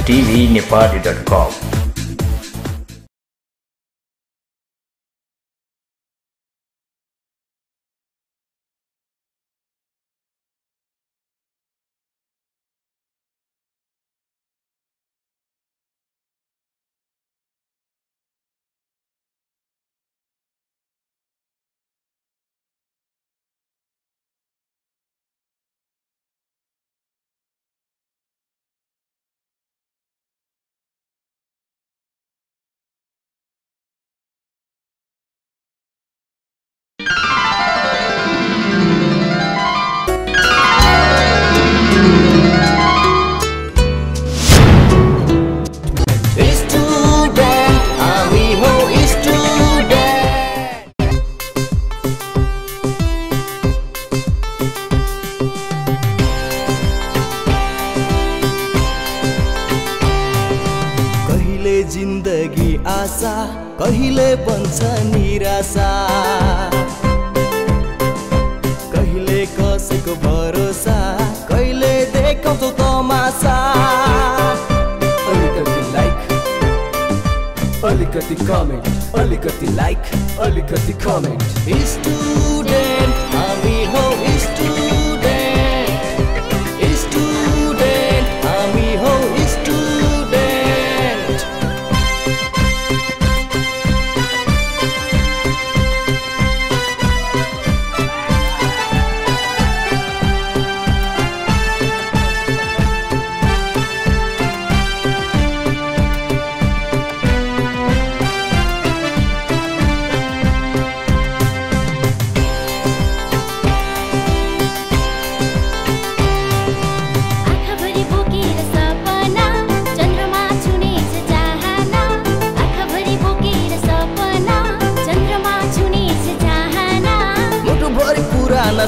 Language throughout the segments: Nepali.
tvnepali.com. जिन्दगी आशा कहिले बन्छ निराशा, कहिले कसैको भरोसा, कहिले देखाउँछौ तमासा। अलिकति लाइक, अलिकति कमेन्ट, अलिकति लाइक, अलिकति कमेन्ट। स्टुडेन्ट हामी हौ स्टुडेन्ट, स्टुडेन्ट हामी हौ स्टुडेन्ट।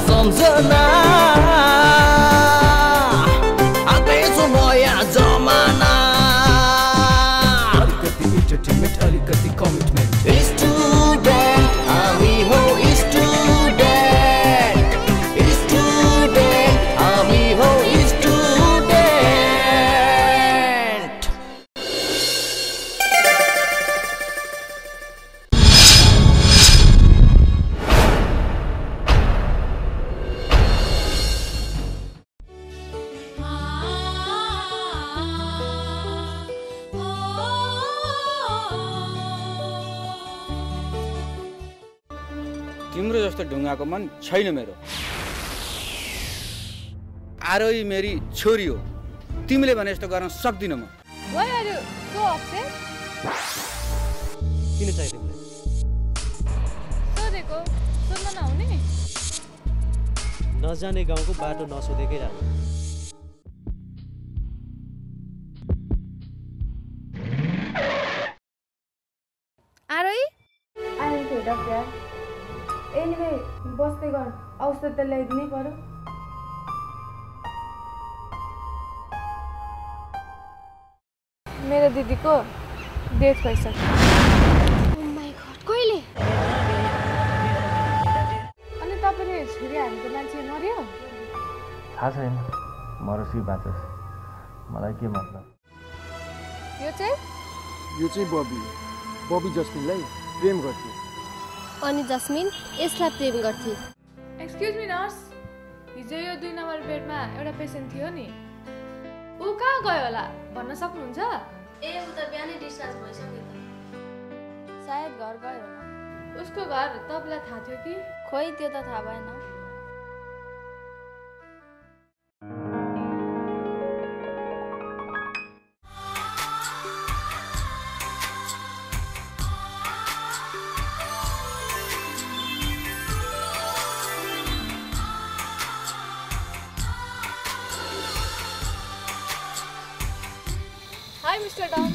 सम्झना आउँदैछ नयाँ जमाना। अलिकति इन्टरटेनमेन्ट, अलिकति कमिटमेन्ट। स्टुडेन्ट हामी हौ स्टुडेन्ट, स्टुडेन्ट हामी हौ स्टुडेन्ट। तिम्रो जस्तो ढुङ्गाको मन छैन मेरो। आरोही मेरी छोरी हो, तिमीले भने जस्तो गर्न सक्दिन म। Why are you so upset? किन चाहियो तिमीलाई? सोधेको सोध्न नहुने? नजाने गाउँको बाटो नसोधेकै राम्रो। आरोही आएर हेर क्या, एनिवे बस्दै गर, औषध त ल्याइदिनै पर्यो। मेरो दिदीको डेथ भइसक्यो। Oh my God, कहिले? अनि तपाईँले छुरी हानेको मान्छे मर्यो? थाहा छैन, मरोस् कि बाँचोस् मलाई के मतलब। यो चाहिँ बबी जस्मिनलाई प्रेम गर्थ्यो। अनि जस्मिन यसलाई प्रेम गर्थे। एक्सक्युज मी नर्स, हिजो यो 2 नम्बर बेडमा एउटा पेसेन्ट थियो नि, ऊ कहाँ गयो होला भन्न सक्नुहुन्छ? ए उ त बिहानै डिस्चार्ज भइसक्यो त। सायद घर गयो होला। उसको घर तपाईँलाई थाहा थियो कि? खोइ त्यो त थाहा भएन। Hi, Mr. Tom.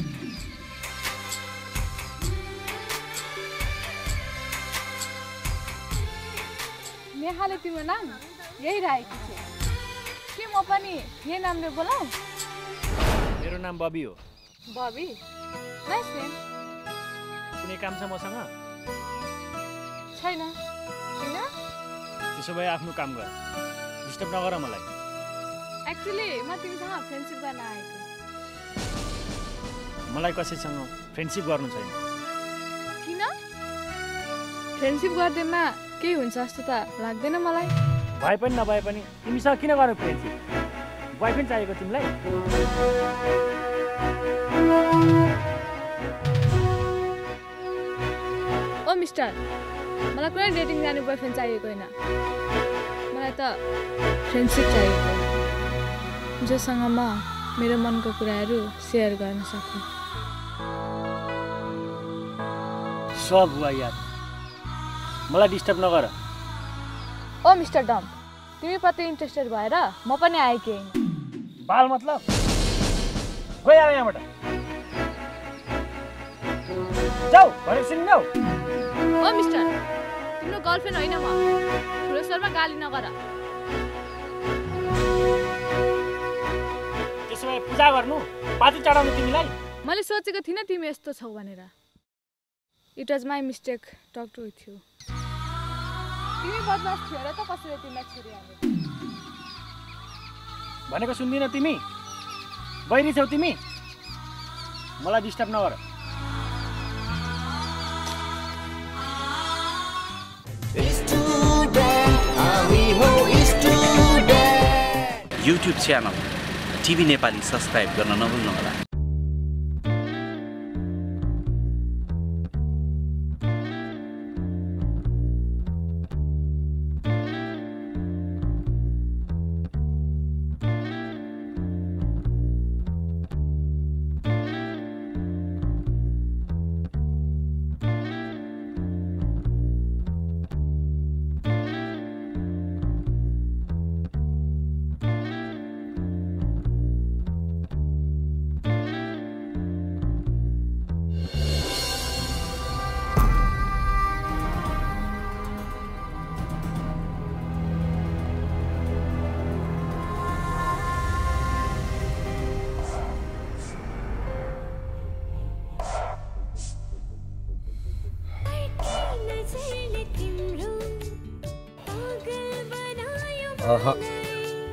नेहाले तिम्रो नाम यही राखेको छु के म पनि यही नामले बोलाऊ? मेरो नाम बबी हो। बबी? Nice name. कुनै काम छ मसँग? छैन। किन? त्यसो भए आफ्नो काम गर, डिस्टर्ब नगर मलाई। एक्चुअली म तिमीसँग फ्रेन्डशिप गर्न आएको। मलाई कसैसँग फ्रेन्डसिप गर्नु छैन। किन? फ्रेन्डसिप गर्दैमा केही हुन्छ जस्तो त लाग्दैन मलाई। भए पनि नभए पनि तिमीसँग किन गर्नु फ्रेन्डसिप? बोयफ्रेन्ड चाहिएको तिमीलाई? ओ मिस्टर, मलाई कुनै डेटिङ जाने बोयफ्रेन्ड चाहिएको होइन। मलाई त फ्रेन्डसिप चाहिएको, जोसँग म मेरो मनको कुराहरू सेयर गर्न सक्छु। सब हुआ यार, मलाई डिस्टर्ब नगर। ओ मिस्टर डम, तिमी प्रति इन्ट्रेस्टेड भएर म पनि आएकी होइन। बाल मतलब गयो यहाँबाट, जाऊ भनेको सुन्नु। ओ मिस्टर, तिम्रो गर्लफ्रेन्ड होइन म। ठुलो स्वरमा गाली नगर। त्यसो भए पूजा गर्नु, पाती चढाउनु तिमीलाई? मैले सोचेको थिइनँ तिमी यस्तो छौ भनेर। It was my mistake talk to with you. तिमी बदमास थियो र त कसैले तिमीलाई छोडिहाल्यो। भनेको सुन्दिन तिमी? बहिनी छौ तिमी? मलाई डिस्टर्ब नगर। YouTube channel TV Nepali subscribe गर्न नभुल्नुहोला।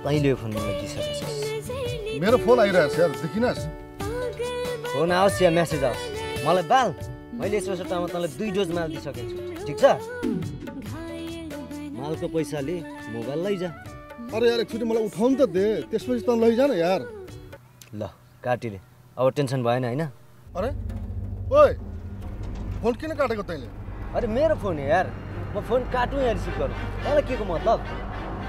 तैँले फोन मलाई दिइसकेछस्। मेरो फोन आइरहेछ यार, देखिनस्? फोन आओस् या मेसेज आओस्, मलाई बाल। मैले यसो सट्टामा तँलाई 2 डोज माल दिइसकेको छु, ठिक छ? मालको पैसाले मोबाइल लैजा। अरे यार एकचोटि मलाई उठाउनु त दे, त्यसपछि त लैजा न यार। ल काटिले, अब टेन्सन भएन होइन? अरे ओए, फोन किन काटेको तैँले? अरे मेरो फोन हो यार, म फोन काटुँ या रिसिभ गरौँ, तँलाई के को मतलब?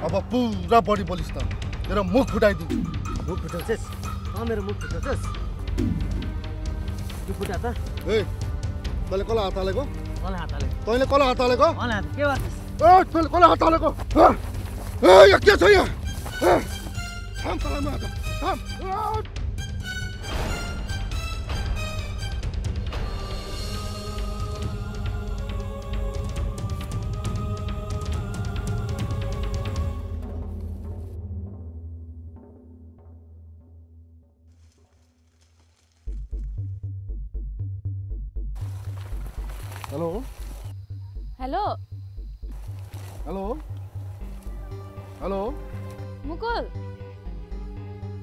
अब पुरा बडी बोलिस् त, मेरो मुख फुटाइदिन्छु। मुख फुटाउँछस्? मेरो मुख फुटाउँछस्? तँ फुटा त। ए तैँले कसलाई हात हालेको? मलाई हात हालेको। तैँले कसलाई हात हालेको? मलाई हात के गर्छस्? ए तैँले कसलाई हात हालेको? ए यो के छ यहाँ? थाम तँलाई म हात थाम। Hello hello hello hello Mukul,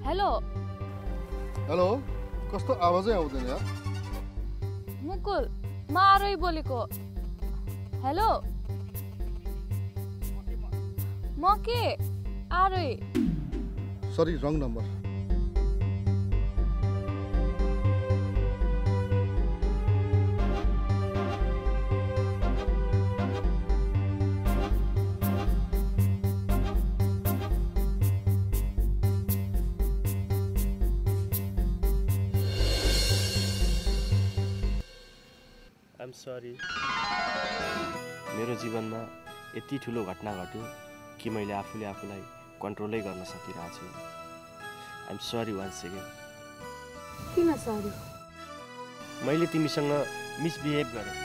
hello hello, कस्तो आवाजै आउँदैन यार। मुकुल, म आरोही बोलेको। हेलो, म के Aarohi? Sorry, wrong number. I'm sorry. मेरो जीवनमा यति ठुलो घटना घट्यो कि मैले आफूलाई कन्ट्रोलै गर्न सकिरहेको छु। I'm sorry once again. किन सरी? मैले तिमीसँग मिसबिहेभ गरेँ,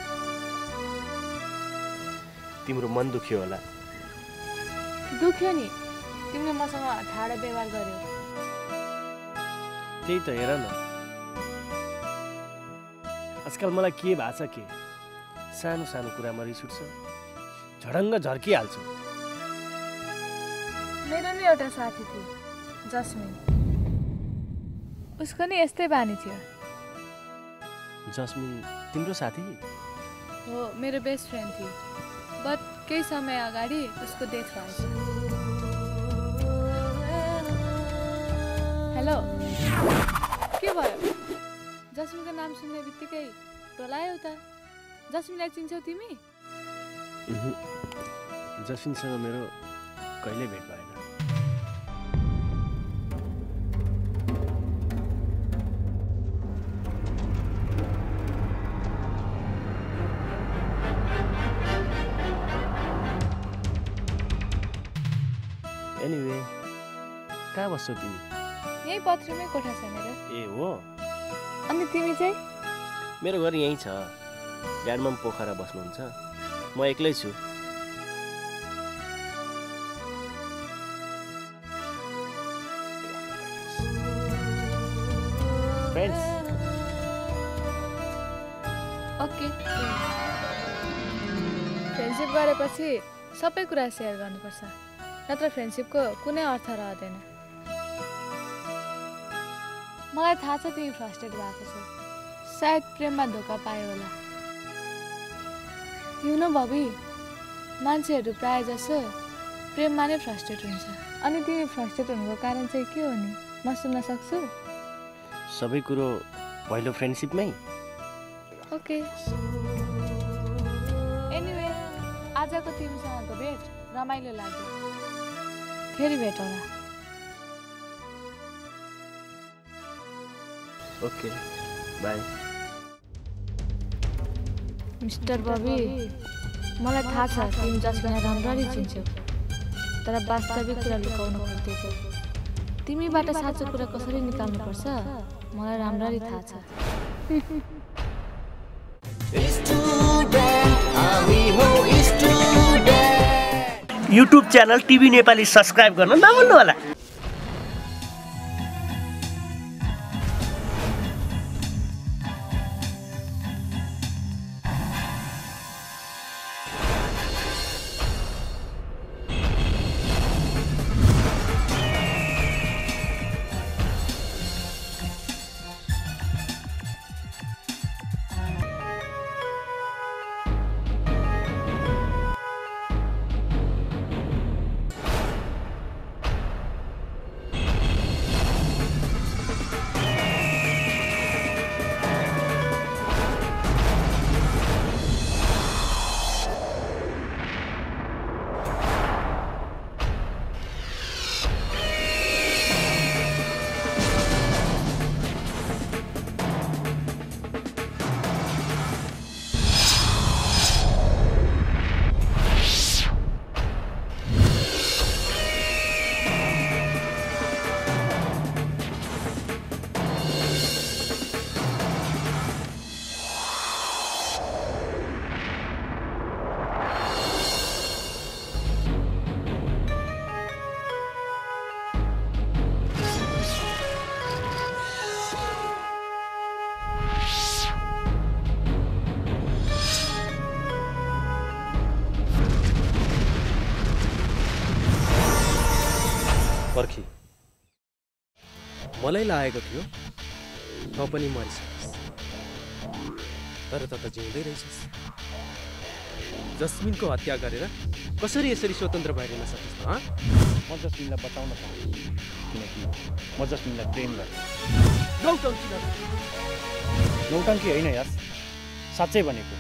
तिम्रो मन दुख्यो होला। दुख्यो नि, तिमीले मसँग ठाडो व्यवहार गर्यो। त्यही त हेर न, आजकल मलाई के भएको छ के, सानो सानो कुरामा रिस उठ्छ, झडङ्ग झर्किहाल्छु। मेरो नि एउटा साथी थियो, जस्मिन। उसको नि यस्तै बानी थियो। जस्मिन तिम्रो साथी हो, मेरो बेस्ट फ्रेन्ड थियो, बट केही समय अगाडि उसको डेथ भएछ। हेलो, के भयो? जस्मिनको नाम सुन्ने बित्तिकै टोलायौ त। जस्मिनलाई चिन्छौ तिमी? जस्मिनसँग मेरो कहिले भेट भएन। एनिवे, कहाँ बस्छौ तिमी? यही पत्रीमै कोठा छ मेरो। ए हो? अनि तिमी चाहिँ? मेरो घर यहीँ छ। ड्याडमम पोखरा बस्नुहुन्छ, म एक्लै छु। फ्रेन्ड्स। ओके। फ्रेन्डसिप गरेपछि सबै कुरा सेयर गर्नुपर्छ, नत्र फ्रेन्डसिपको कुनै अर्थ रहँदैन। मलाई थाहा छ तिमी फ्रस्ट्रेट भएको छौ, सायद प्रेममा धोका पायो होला। यु नो बबी, मान्छेहरू प्रायः जसो प्रेममा नै फ्रस्ट्रेट हुन्छ। अनि तिमी फ्रस्ट्रेट हुनुको कारण चाहिँ के हो नि? म सुन्न सक्छु? सबै कुरो पहिलो फ्रेन्डसिपमै। ओके। एनिवे, आजको तिमीसँगको भेट रमाइलो लाग्यो। फेरि भेटौँला। Okay, bye. मिस्टर बबी, मलाई थाहा छ तिमी जसलाई राम्ररी चिन्छौ, तर वास्तविक कुरा लुकाउन खोज्दैछौ। तिमीबाट साँचो कुरा कसरी निकाल्नुपर्छ मलाई राम्ररी थाहा छ। YouTube channel TV Nepali subscribe गर्न नभुल्नु होला। पर्खी, मलाई लागेको थियो त पनि मरिसक्स, तर त जिउँदै रहेछस्। जस्मिनको हत्या गरेर कसरी यसरी स्वतन्त्र भइरहन सक्छस् त? म जस्मिनलाई बचाउन चाहन्छु, किनकि म जस्मिनलाई प्रेम गर्छु। नौटङ्की होइन यार, साँच्चै भनेको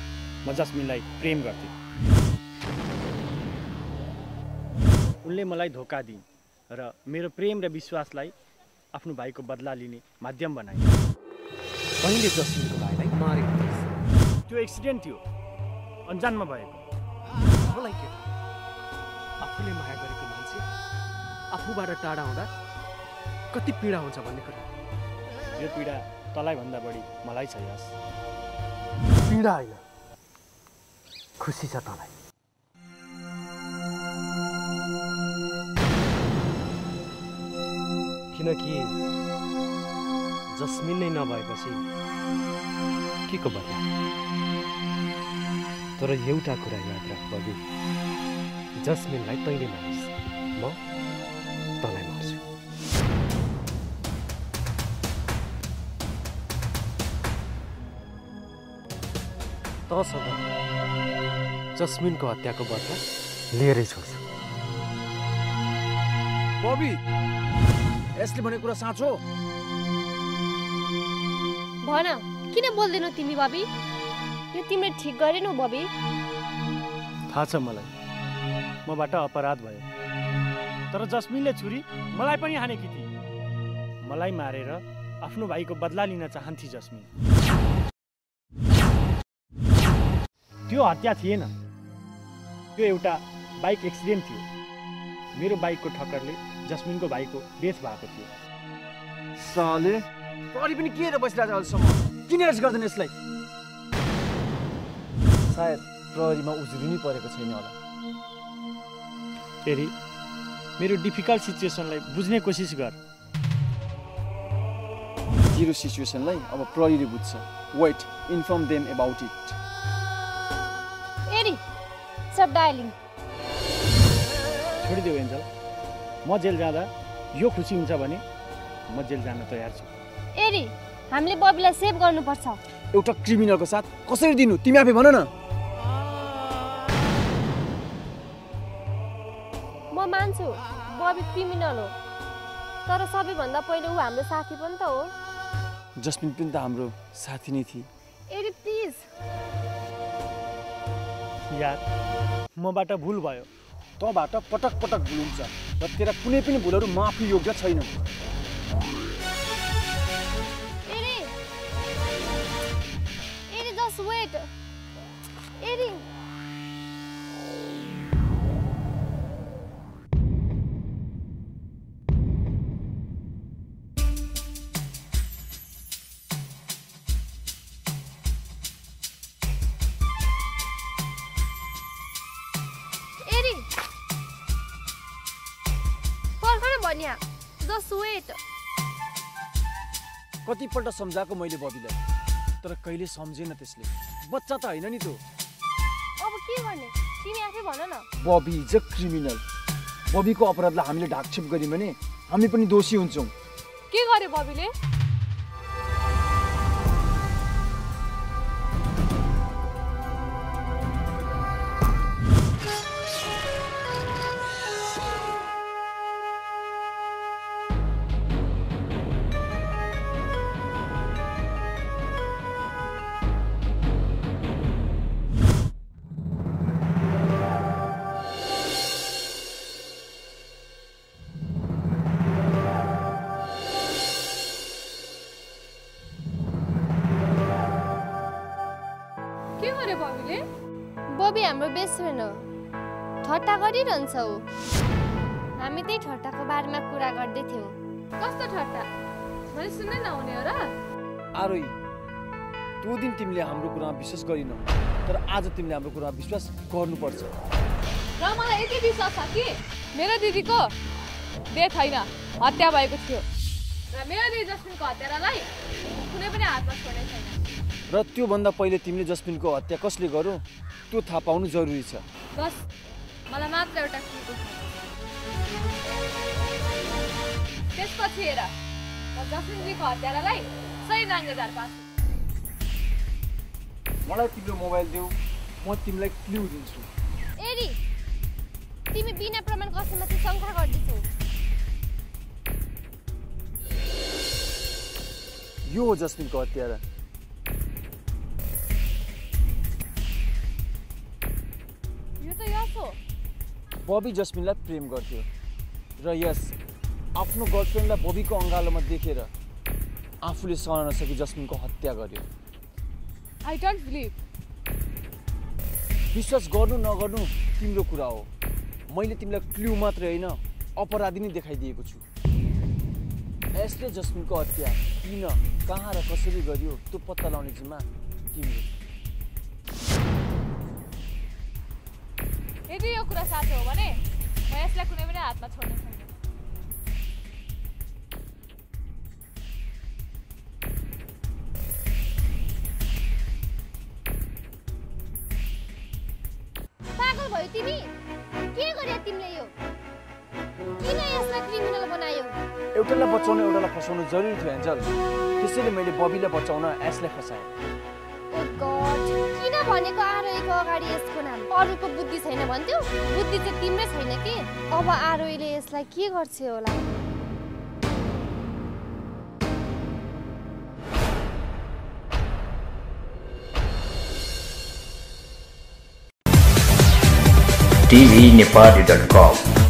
म जस्मिनलाई प्रेम गर्थेँ। उनले मलाई धोका दिइन् र मेरो प्रेम र विश्वासलाई आफ्नो भाइको बदला लिने माध्यम बनाए। कहिले जस्मिनको भाइलाई मारे? त्यो एक्सिडेन्ट थियो, अन्जानमा भएको। मलाई के, आफूले माया गरेको मान्छे आफूबाट टाढा हुँदा कति पीडा हुन्छ भन्ने कुरा। यो पीडा तँलाई भन्दा बढी मलाई छ यास। पीडा होइन, खुसी छ तँलाई। किनकि जस्मिन नै नभएपछि के को बदला। तर एउटा कुरा याद राख बबी, जस्मिनलाई तैँले मारिस्, म तँलाई मार्छु। तसँग जस्मिनको हत्याको बदला लिएरै छोड्छु। बबी, यसले भनेको कुरा साँचो हो? भन, किन बोल्दैनौ तिमी बबी? यो तिमीले ठिक गरेनौ बबी। थाहा छ मलाई, मबाट अपराध भयो, तर जस्मिनले छुरी मलाई पनि हानेकी थिए। मलाई मारेर आफ्नो भाइको बदला लिन चाहन्थे जस्मिन। त्यो हत्या थिएन, त्यो एउटा बाइक एक्सिडेन्ट थियो। मेरो बाइकको ठक्करले जस्मिनको भाइको डेथ भएको थियो। साले, प्रहरी पनि के हेरेर बसिरहेको छ अहिलेसम्म? किन रेस्ट गर्दैन यसलाई? सायद प्रहरीमा उजुरी परेको छैन होला। फेरि मेरो डिफिकल्ट सिचुएसनलाई बुझ्ने कोसिस गर। तेरो सिचुएसनलाई अब प्रहरीले बुझ्छ। Wait, inform them about it. एरी, स्टप डायलिङ। छोडिदेऊ एन्जल। म जेल जाँदा यो खुसी हुन्छ भने म जेल जान तयार छु। एरी, हामीले बबीलाई सेभ गर्नुपर्छ। एउटा क्रिमिनलको साथ कसरी दिनु? तिमी आफै भन न। म मान्छु बबी क्रिमिनल हो, तर सबैभन्दा पहिले ऊ हाम्रो साथी पनि त हो। जस्मिन पनि त हाम्रो साथी नै थिए। एरी प्लिज। यार, मबाट भुल भयो। तँबाट पटक पटक भुल हुन्छ र तेरा कुनै पनि भुलहरू माफी योग्य छैन। एरी, एरी जस्ट वेट। एरी, कतिपल्ट सम्झाएको मैले बबीलाई, तर कहिले सम्झेन त्यसले। बच्चा त होइन नि त्यो। अब के गर्ने? तिमी आफै भन न। Bobby is a criminal. बबीको अपराधलाई हामीले ढाकछोप गर्यौँ भने हामी पनि दोषी हुन्छौँ। के गरे बबीले? बबी हाम्रो बेस्ट फ्रेन्ड हो, ठट्टा गरिरहन्छ ऊ। हामी त्यही ठट्टाको बारेमा कुरा गर्दै थियौँ। कस्तो ठट्टा? मैले सुन्नै नहुने हो र? आरोही, त्यो दिन तिमीले हाम्रो कुरामा विश्वास गरिनौ, तर आज तिमीले हाम्रो कुरामा विश्वास गर्नुपर्छ। र मलाई यति विश्वास छ कि मेरो दिदीको डेथ होइन, हत्या भएको थियो र मेरो दिदी जस्मिनको हत्यारालाई कुनै पनि हातमा छोड्ने छैन। र त्योभन्दा पहिले तिमीले जस्मिनको हत्या कसले गर्यो त्यो थाहा पाउनु जरुरी छ। बस मलाई मात्र एउटा क्लू छ। त्यसपछि हेर, म जस्मिनको हत्यारालाई सही नाङ्गेदार पार्छु। मलाई तिम्रो मोबाइल देऊ, म तिमीलाई क्लू दिन्छु। एरी, तिमी बिना प्रमाण कसैमाथि शङ्का गर्दैछौ। यो हो जस्मिनको हत्यारा। बबी जस्मिनलाई प्रेम गर्थ्यो र यस आफ्नो गर्लफ्रेन्डलाई बबीको अँगालोमा देखेर आफूले सहन नसकी जस्मिनको हत्या गर्यो। I don't believe. विश्वास गर्नु नगर्नु तिम्रो कुरा हो। मैले तिमीलाई क्लू मात्रै होइन, अपराधी नै देखाइदिएको छु। यसले जस्मिनको हत्या किन, कहाँ र कसरी गरियो त्यो पत्ता लगाउने जिम्मा तिम्रो। यदि यो कुरा साँचो हो भने म यसलाई कुनै पनि हातमा छोड्ने छैन। पागल भयो तिमी? के गर्यो तिमीले? यो किन यसलाई क्रिमिनल बनायो? एउटालाई बचाउन एउटालाई फसाउनु जरुरी थियो एन्जल। त्यसैले मैले बबीलाई बचाउन यसलाई फसाएँ। ओ गॉड, किन भनेको आरोहीको अगाडि यसको नाम? अरूको बुद्धि छैन भन्थ्यौ? बुद्धि चाहिँ तिम्रै छैन के? अब आरोहीले यसलाई के गर्छ होला? tvnepali.com